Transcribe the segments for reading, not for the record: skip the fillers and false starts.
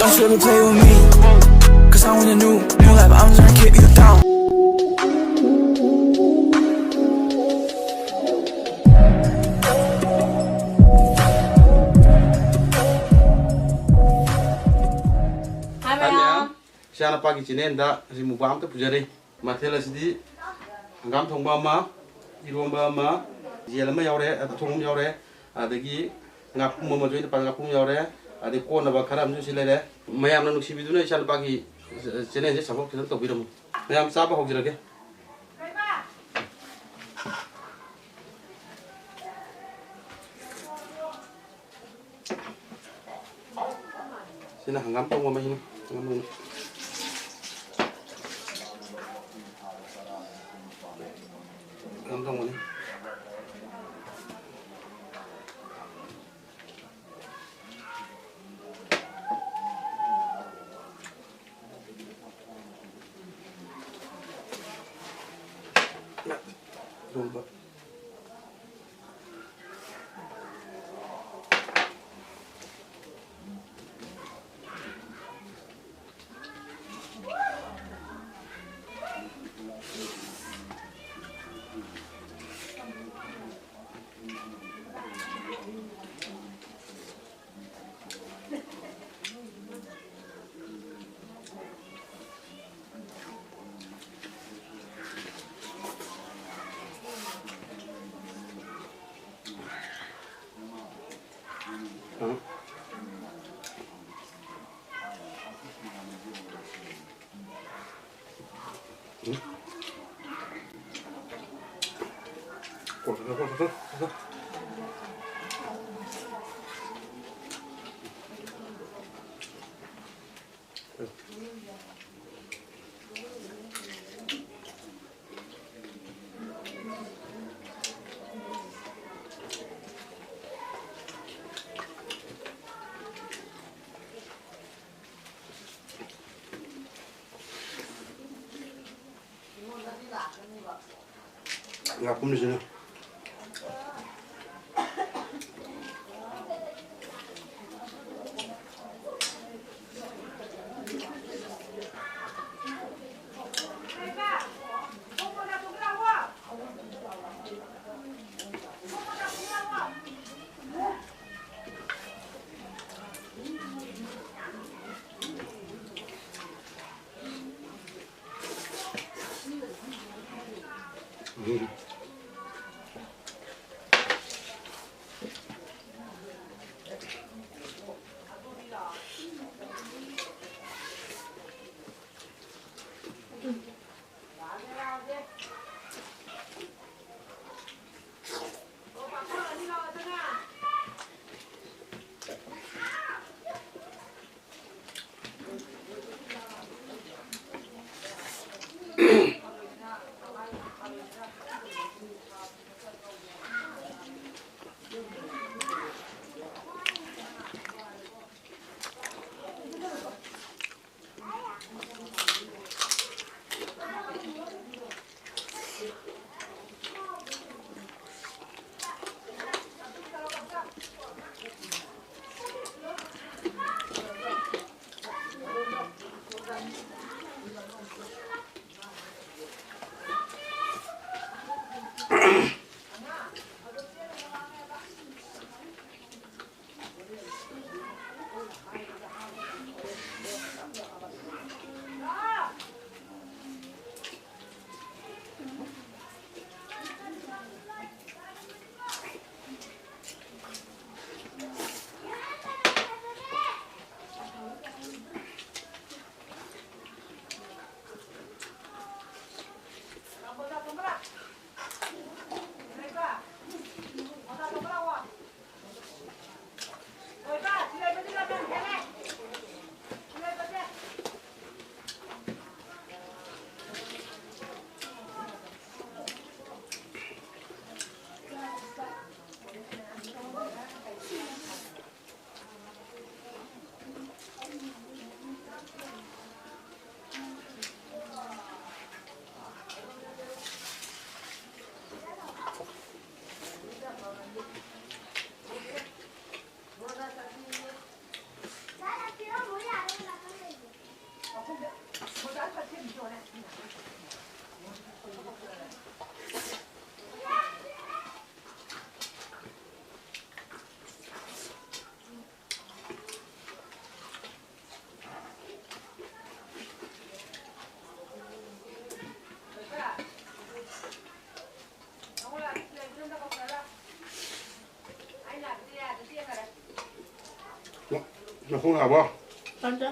Don't you ever play with me, cause I'm in a new life, I'm just trying to keep you down. Hai mẹ. Siapa pagi cinen dah si mubam tu puja deh. Mathelah sedih. Gam thong bama, irom bama, jelam yaure, atau thong yaure, adagi ngap mama join depan ngap yaure, adi kau nabak karam tu sila deh. Mayam nanu si bidu na siapa pagi cinen je sabuk kita tu biram. Mayam siapa hok jerake? Sina ngam thong bama ini, ngam ini. Ngam ini. Domba. Ngapum di sini. nó không hợp không Con chứ.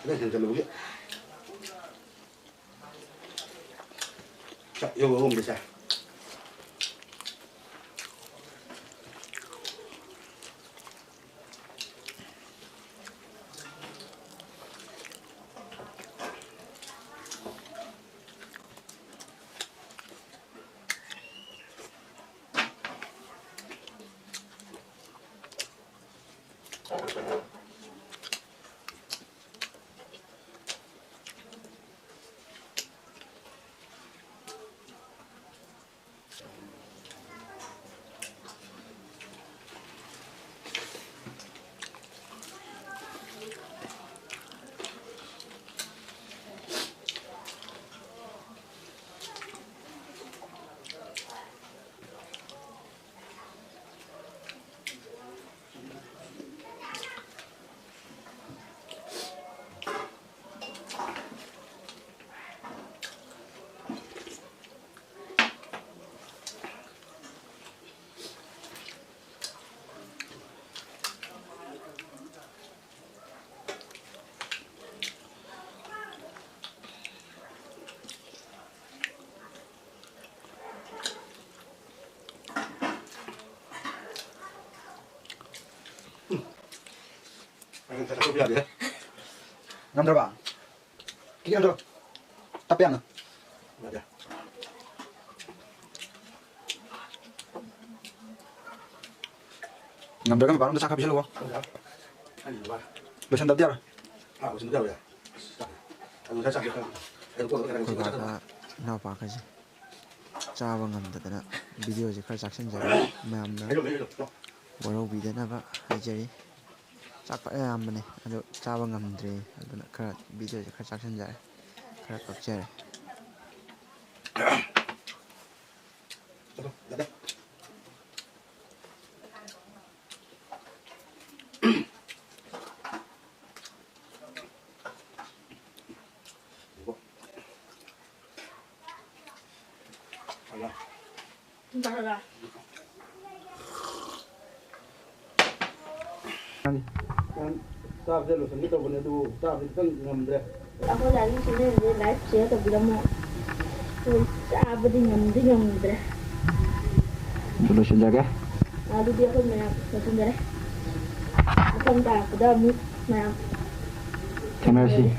Sudah sentuh lagi. Cak, yo bisa. Ngâm Kiki ngâm Tapi yang ngâm kan parang udah bisa lo. Besan tapi ꯑꯩꯈꯣꯏ ꯏꯅꯥꯎꯄꯥꯈꯩꯁꯦ ꯆꯥꯕ ꯉꯝꯗꯗꯅ ꯚꯤꯗꯤꯑꯣꯁꯦ ꯈꯔ ꯆꯥꯛꯁꯤꯟꯖꯔꯦ ꯃꯌꯥꯝꯅ ꯋꯥꯔꯧꯕꯤꯗꯅꯕ ꯍꯥꯏꯖꯔꯤ ꯆꯥꯛꯄ ꯑꯌꯥꯝꯕꯅꯦ ꯑꯗꯣ ꯆꯥꯕ ꯉꯝꯗ꯭ꯔꯦ ꯑꯗꯨꯅ ꯈꯔ ꯚꯤꯗꯤꯑꯣꯁꯦ ꯈꯔ ꯆꯥꯛꯁꯤꯟꯖꯔꯦ ꯈꯔ ꯀꯛꯆꯔꯦ Sao giờ lúc này tôi vẫn đủ sao thì tôi ngầm đấy. Ako lagi sini di live siya to bilang mo. Sabi din yung dre. Solution jaga. Lalu dia pun mayang sendiri. Ako nda ako da mo mayang. Terima kasih.